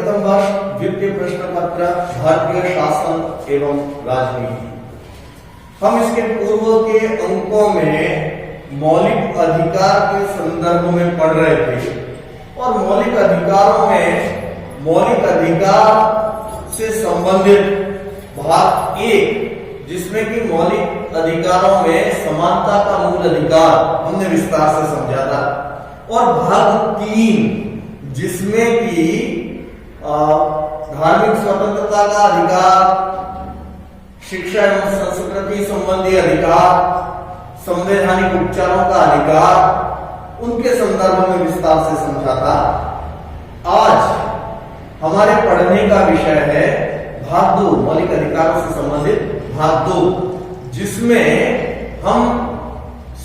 प्रथम वर्ष द्वितीय प्रश्न पत्र भारतीय शासन एवं राजनीति। हम इसके पूर्व के अंकों में मौलिक अधिकार के संदर्भ में पढ़ रहे थे और मौलिक अधिकारों में मौलिक अधिकार से संबंधित भाग 1 जिसमें कि मौलिक अधिकारों में समानता का मूल अधिकार हमने विस्तार से समझा था और भाग 3 जिसमें कि धार्मिक स्वतंत्रता का अधिकार, शिक्षा एवं संस्कृति संबंधी अधिकार, संवैधानिक उपचारों का अधिकार, उनके संदर्भ में विस्तार से समझा था। आज हमारे पढ़ने का विषय है भाग 2 मौलिक अधिकारों से संबंधित भाग 2 जिसमें हम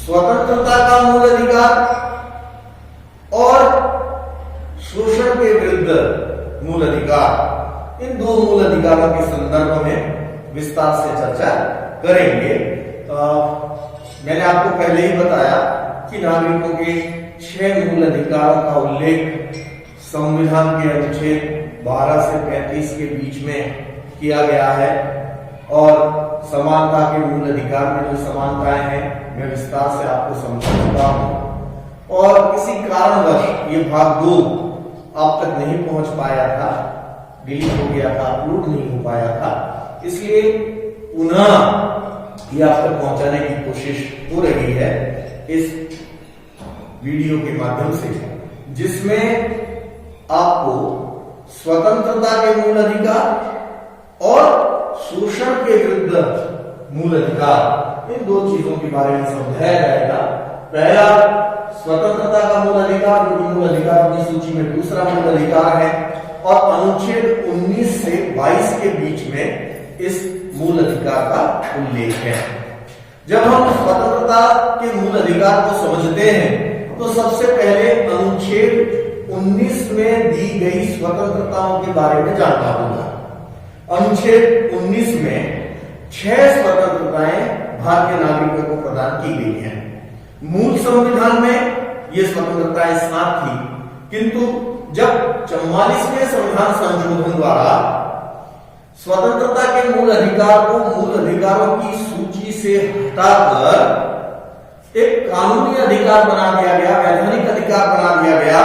स्वतंत्रता का मूल अधिकार और शोषण के विरुद्ध मूल अधिकार, इन दो मूल अधिकारों के संदर्भ में विस्तार से चर्चा करेंगे। मैंने आपको पहले ही बताया कि नागरिकों के 6 मूल अधिकारों का उल्लेख संविधान के अनुच्छेद 12 से 35 के बीच में किया गया है और समानता के मूल अधिकार में जो समानताएं हैं मैं विस्तार से आपको समझा चुका हूं और किसी कारणवश ये भाग 2 आप तक नहीं पहुंच पाया था, डिलीट हो गया था, अपलोड नहीं हो पाया था, इसलिए पुनः ये आप तक पहुंचाने की कोशिश हो रही है इस वीडियो के माध्यम से, जिसमें आपको स्वतंत्रता के मूल अधिकार और शोषण के विरुद्ध मूल अधिकार, इन दो चीजों के बारे में समझाया जाएगा। पहला स्वतंत्रता का मूल अधिकार, जो मूल अधिकार की सूची में दूसरा मूल अधिकार है और अनुच्छेद 19 से 22 के बीच में इस मूल अधिकार का उल्लेख है। जब हम स्वतंत्रता के मूल अधिकार को समझते हैं तो सबसे पहले अनुच्छेद 19 में दी गई स्वतंत्रताओं के बारे में जानना होगा। अनुच्छेद 19 में 6 स्वतंत्रताएं भारतीय नागरिकों को प्रदान की गई हैं। मूल संविधान में ये स्वतंत्रताएं 7 थी, किंतु जब 44वें संविधान संशोधन द्वारा स्वतंत्रता के मूल अधिकार को मूल अधिकारों की सूची से हटाकर एक कानूनी अधिकार बना दिया गया, वैधानिक अधिकार बना दिया गया,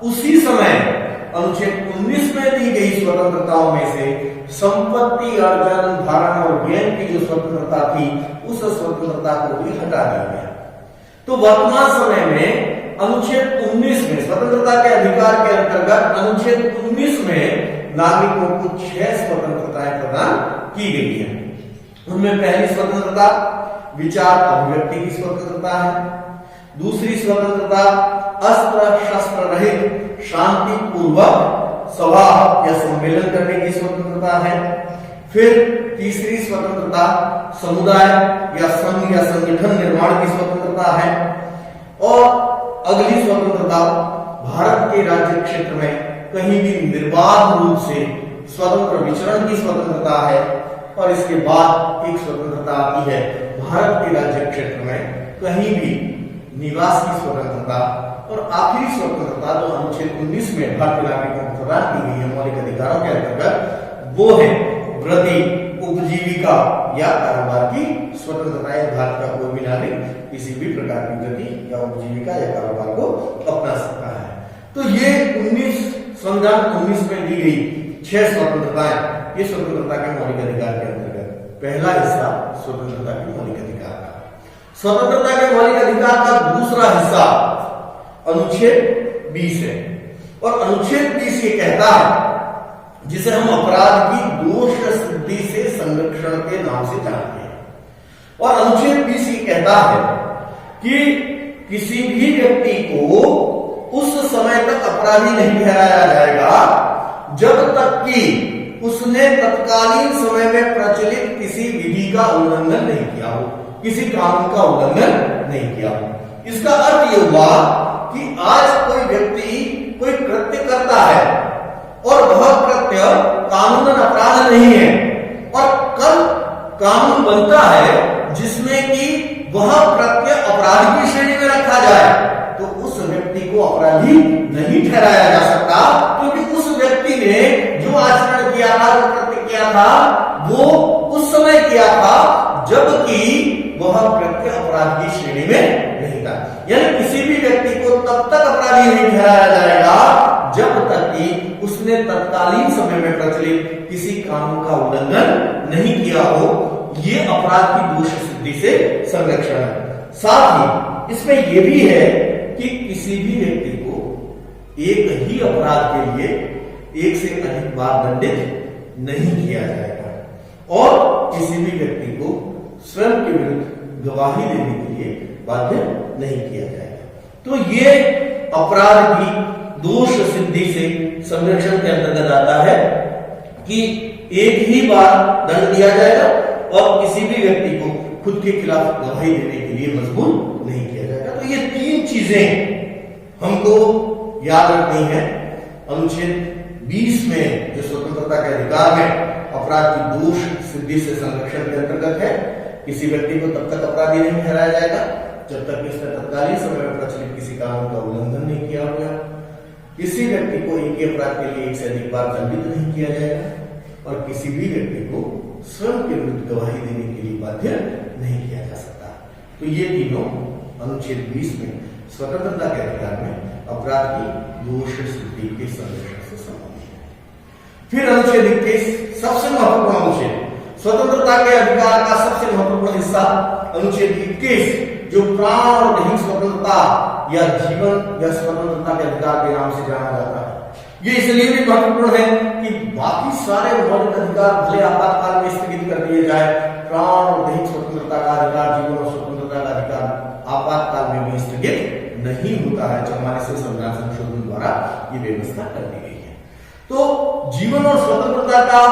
उसी समय अनुच्छेद 19 में दी गई स्वतंत्रताओं में से संपत्ति अर्जन, धारण और व्यय की जो स्वतंत्रता थी उस स्वतंत्रता को भी हटा दिया गया। तो वर्तमान समय में अनुच्छेद 19 में स्वतंत्रता के अधिकार के अंतर्गत अनुच्छेद 19 में नागरिकों को 6 स्वतंत्रताएं प्रदान की गई है। उनमें पहली स्वतंत्रता विचार अभिव्यक्ति की स्वतंत्रता है। दूसरी स्वतंत्रता अस्त्र शस्त्र रहित शांतिपूर्वक सभा या सम्मेलन करने की स्वतंत्रता है। फिर तीसरी स्वतंत्रता समुदाय या संघ या संगठन निर्माण की स्वतंत्रता है और अगली स्वतंत्रता भारत के राज्य क्षेत्र में कहीं भी निर्बाध रूप से स्वतंत्र विचरण की स्वतंत्रता है और इसके बाद एक स्वतंत्रता आती है भारत के राज्य क्षेत्र में कहीं भी निवास की स्वतंत्रता और आखिरी स्वतंत्रता जो अनुच्छेद 19 में भारतीय नागरिकों को प्रदान की गई है मौलिक अधिकारों के अंतर्गत, वो है वृत्ति, उपजीविका या कारोबार की स्वतंत्रता। भारत का कोई भी नागरिक किसी भी प्रकार की वृत्ति या उपजीविका या कारोबार को अपना सकता है। तो ये 19 संविधान 19 में दी गई 6 स्वतंत्रताएं, ये स्वतंत्रता के मौलिक अधिकार के अंतर्गत पहला हिस्सा स्वतंत्रता के मौलिक अधिकार का। स्वतंत्रता के मौलिक अधिकार का दूसरा हिस्सा अनुच्छेद 20 है और अनुच्छेद 20 ये कहता है, जिसे हम अपराध की दोष सिद्धि से संरक्षण के नाम से जानते हैं, और अनुच्छेद 20 ये कहता है कि किसी भी व्यक्ति को उस समय तक अपराधी नहीं ठहराया जाएगा जब तक कि उसने तत्कालीन समय में प्रचलित किसी विधि का उल्लंघन नहीं किया हो, किसी कानून का उल्लंघन नहीं किया हो। इसका अर्थ यह हुआ कि आज कोई व्यक्ति कोई कृत्य करता है और वह कृत्य कानूनन अपराध नहीं है और कल कानून बनता है जिसमें कि वह कृत्य अपराध की श्रेणी में रखा जाए, तो उस व्यक्ति को अपराधी नहीं ठहराया जा सकता, क्योंकि उस व्यक्ति ने था वो उस समय किया था जबकि वह कृत्य अपराध की श्रेणी में नहीं था। यानी किसी भी व्यक्ति को तब तक अपराधी नहीं ठहराया जाएगा जब तक कि उसने तत्कालीन समय में प्रचलित किसी कानून का उल्लंघन नहीं किया हो। ये अपराध की दोष सिद्धि से संरक्षण है। साथ ही इसमें यह भी है कि किसी भी व्यक्ति को एक ही अपराध के लिए एक से अधिक बार दंडित नहीं किया जाएगा और किसी भी व्यक्ति को स्वयं के विरुद्ध गवाही देने के लिए बाध्य नहीं किया जाएगा। तो ये अपराध की दोष सिद्धि से संरक्षण के अंतर्गत आता है कि एक ही बार दंड दिया जाएगा और किसी भी व्यक्ति को खुद के खिलाफ गवाही देने के लिए मजबूर नहीं किया जाएगा। तो ये तीन चीजें हमको याद रखनी है। अनुच्छेद 20 में जो स्वतंत्रता के अधिकार में अपराध की दोष सिद्धि से संरक्षण के अंतर्गत है, किसी व्यक्ति को तब तक अपराधी नहीं ठहराया जाएगा जब तक कि उसने तत्कालीन समय में प्रचलित किसी कानून का उल्लंघन नहीं किया होगा। किसी व्यक्ति को एक ही अपराध के लिए एक से अधिक बार दंडित नहीं किया जाएगा और किसी भी व्यक्ति को स्वयं के विरुद्ध गवाही देने के लिए बाध्य नहीं किया जा सकता। तो ये तीनों अनुच्छेद 20 में स्वतंत्रता के अधिकार में अपराध की दोष सिद्धि के संरक्षण से संबंधित है। फिर अनुच्छेद 21 सबसे महत्वपूर्ण अनुच्छेद, स्वतंत्रता के अधिकार का सबसे महत्वपूर्ण हिस्सा अनुच्छेद 21 जो प्राण और दैहिक स्वतंत्रता या जीवन या स्वतंत्रता के अधिकार के नाम से जाना जाता है। ये इसलिए भी महत्वपूर्ण है कि बाकी सारे मौलिक अधिकार भले आपातकाल में स्थगित कर दिए जाए, प्राण और दैहिक स्वतंत्रता का अधिकार, जीवन और स्वतंत्रता का अधिकार आपातकाल में भी स्थगित नहीं होता है। 44वें संविधान संशोधन द्वारा ये व्यवस्था कर दी गई है। तो जीवन और स्वतंत्रता का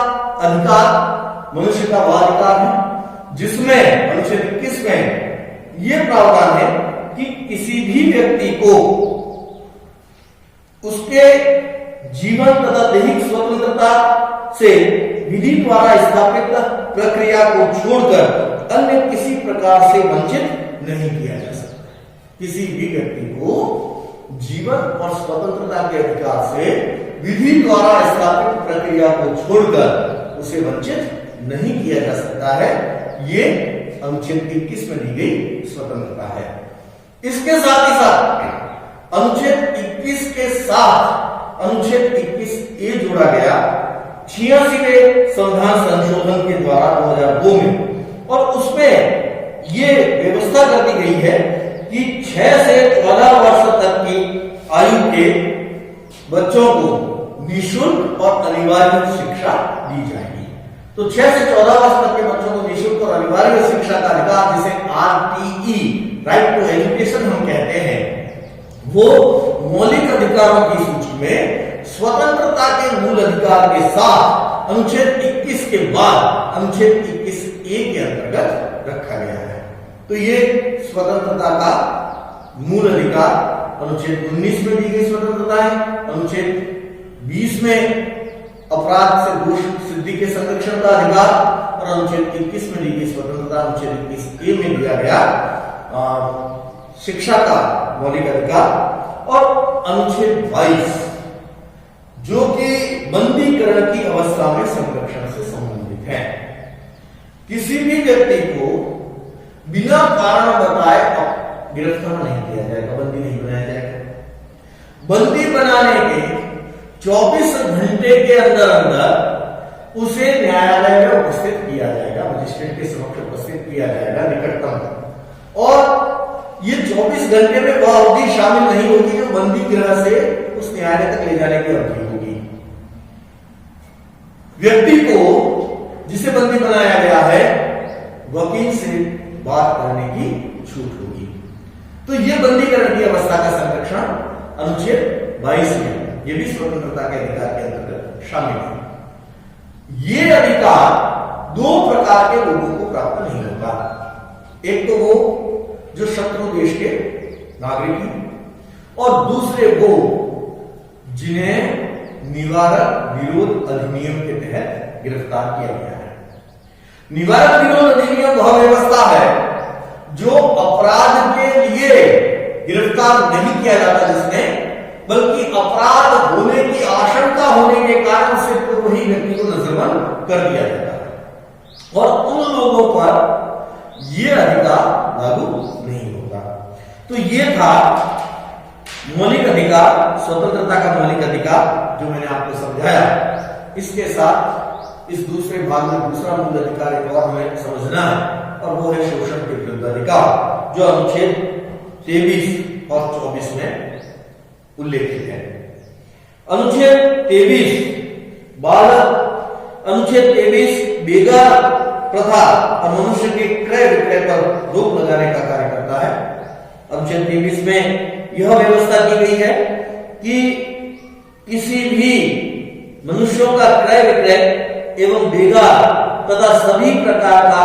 अधिकार मनुष्य का वह अधिकार है जिसमें अनुच्छेद 21 में यह प्रावधान है कि किसी भी व्यक्ति को उसके जीवन तथा दैहिक स्वतंत्रता से विधि द्वारा स्थापित प्रक्रिया को छोड़कर अन्य किसी प्रकार से वंचित नहीं किया जा सकता। किसी भी व्यक्ति को जीवन और स्वतंत्रता के अधिकार से विधि द्वारा स्थापित प्रक्रिया को छोड़कर उसे वंचित नहीं किया जा सकता है। ये अनुच्छेद 21 में दी गई स्वतंत्रता है। इसके साथ ही साथ अनुच्छेद 21 के साथ अनुच्छेद 21A जोड़ा गया 86वें संविधान संशोधन के द्वारा 2002 में, और उसमें यह व्यवस्था कर दी गई है कि 6 से 14 वर्ष तक की आयु के बच्चों को निःशुल्क और अनिवार्य शिक्षा दी जाएगी। तो 6 से 14 वर्ष तक के बच्चों को निःशुल्क और अनिवार्य शिक्षा का अधिकार, जिसे RTE राइट टू एजुकेशन हम कहते हैं, वो मौलिक अधिकारों की सूची में स्वतंत्रता के मूल अधिकार के साथ अनुच्छेद 21 के बाद अनुच्छेद 21A के अंतर्गत रखा गया है। तो ये स्वतंत्रता का मूल अधिकार अनुच्छेद 19 में दी गई स्वतंत्रता है। अनुच्छेद 20 में अपराध से दोष सिद्धि के संरक्षण का अधिकार और अनुच्छेद 21 में दी गई स्वतंत्रता, अनुच्छेद 21A में दिया गया शिक्षा का मौलिक अधिकार, और अनुच्छेद 22 जो कि बंदीकरण की अवस्था में संरक्षण से संबंधित है। किसी भी व्यक्ति को बिना कारण बताए गिरफ्तार नहीं किया जाएगा, बंदी नहीं बनाया जाएगा। बंदी बनाने के 24 घंटे के अंदर अंदर उसे न्यायालय में उपस्थित किया जाएगा, मजिस्ट्रेट के समक्ष उपस्थित किया जाएगा निकटतम, और ये 24 घंटे में वह अवधि शामिल नहीं होगी जो बंदी गृह से उस न्यायालय तक ले जाने की अवधि होगी। व्यक्ति को जिसे बंदी बनाया गया है वकील से बात करने की छूट होगी। तो यह बंदीकरण की अवस्था का संरक्षण अनुच्छेद 22 में, यह भी स्वतंत्रता के अधिकार के अंतर्गत शामिल है। ये अधिकार दो प्रकार के लोगों को प्राप्त नहीं होगा। एक तो वो जो शत्रु देश के नागरिक हैं, और दूसरे वो जिन्हें निवारक विरोध अधिनियम के तहत गिरफ्तार किया गया है। निवारक विरोध अधिनियम वह व्यवस्था है जो अपराध के लिए गिरफ्तार नहीं किया जाता जिसने, बल्कि अपराध होने की आशंका होने के कारण से पूर्व ही व्यक्ति को नजरबंद कर दिया जाता है और उन लोगों पर यह अधिकार लागू नहीं होता। तो ये था मौलिक अधिकार, स्वतंत्रता का मौलिक अधिकार जो मैंने आपको समझाया। इसके साथ इस दूसरे भाग में दूसरा मूल अधिकार एक और हमें समझना है और वो है शोषण के विरुद्ध अधिकार, जो अनुच्छेद 23 और 24 में उल्लेखित है। अनुच्छेद 23 अनुच्छेद 23 बेगार प्रथा और मनुष्य के क्रय विक्रय पर रोक लगाने का कार्य करता है। अनुच्छेद 23 में यह व्यवस्था की गई है कि किसी भी मनुष्यों का क्रय विक्रय एवं बेगार तथा सभी प्रकार का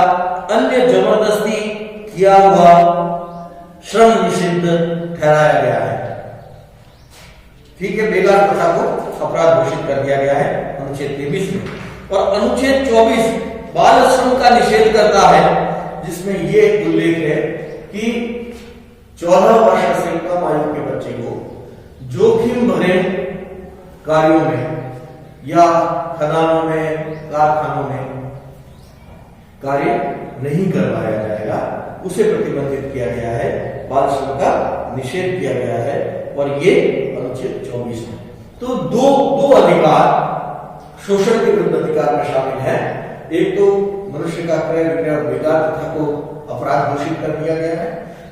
अन्य जबरदस्ती किया हुआ श्रम निषिद्ध ठहराया गया है। ठीक है, बेगार प्रथा को अपराध घोषित कर दिया गया है अनुच्छेद 23 में। और अनुच्छेद 24 बाल श्रम का निषेध करता है, जिसमें यह उल्लेख है कि 14 वर्ष से कम आयु के बच्चे को जोखिम भरे कार्यों में या खदानों में, कारखानों में कार्य नहीं करवाया जाएगा, उसे प्रतिबंधित किया गया है, बाल श्रम का निषेध किया गया है और ये अनुच्छेद 24 में। तो दो अधिकार शोषण के विरुद्ध अधिकार में शामिल है। एक तो मनुष्य का क्रय विक्रय और बेगार प्रथा को अपराध घोषित कर दिया गया है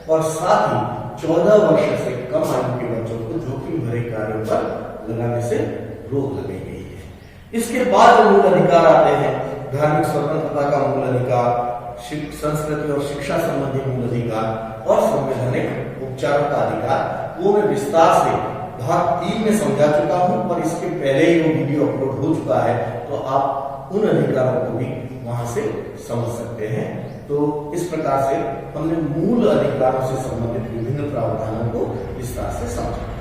और साथ ही 14 वर्ष से कम आयु के बच्चों को जोखिम भरे कार्यों पर लगाने से रोक लगाई गई है। इसके बाद जो मूल अधिकार आते हैं, धार्मिक स्वतंत्रता का मूल अधिकार, संस्कृति और शिक्षा संबंधी मूल अधिकार और संवैधानिक उपचारों का अधिकार, वो मैं विस्तार से भाग 3 में समझा चुका हूं और इसके पहले ही वो वीडियो अपलोड हो चुका है, तो आप उन अधिकारों को भी वहां से समझ सकते हैं। तो इस प्रकार से हमने मूल अधिकारों से संबंधित विभिन्न प्रावधानों को विस्तार से समझा।